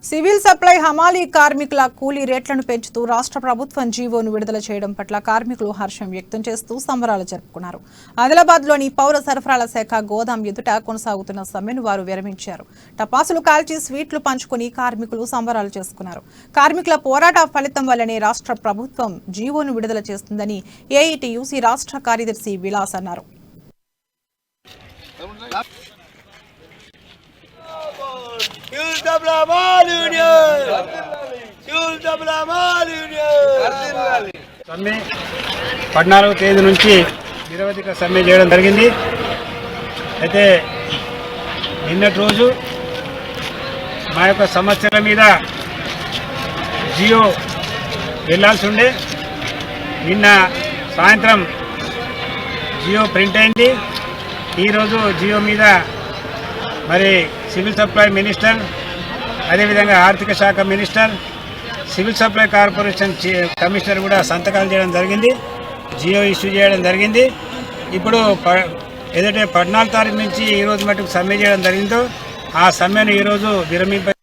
Civil supply హమాలీ కార్మికుల కూలీ రేట్లను పెంచుతూ రాష్ట్ర ప్రభుత్వం జీవోను విడుదల చేయడం పట్ల కార్మికులు హర్షం వ్యక్తం చేస్తూ సంబరాలు జరుపుకున్నారు. ఆదిలాబాద్లోని పౌర సరఫరాల శాఖ గోదాం ఎదుట కొనసాగుతున్న సమ్మెను వారు విరమించారు. టపాసులు కాల్చి స్వీట్లు పంచుకుని కార్మికులు సంబరాలు చేసుకున్నారు. కార్మికుల పోరాట ఫలితం వల్లనే రాష్ట్ర ప్రభుత్వం జీవోను విడుదల చేస్తుందని ఏఐటీయూసీ రాష్ట్ర కార్యదర్శి విలాస్ అన్నారు. సమ్మె 14వ తేదీ నుంచి నిరవధిక సమ్మె చేయడం జరిగింది. అయితే నిన్నటి రోజు మా యొక్క సమస్యల మీద జియో వెళ్ళాల్సి ఉండే, నిన్న సాయంత్రం జియో ప్రింట్ అయింది. ఈరోజు జియో మీద మరి సివిల్ సప్లై మినిస్టర్, అదేవిధంగా ఆర్థిక శాఖ minister, civil supply corporation commissioner కూడా సంతకాలు చేయడం జరిగింది, జియో ఇష్యూ చేయడం జరిగింది. ఇప్పుడు ఏదైతే 14వ తారీఖు నుంచి ఈరోజు మటుకు సమ్మె చేయడం జరిగిందో ఆ సమ్మెను ఈరోజు విరమింప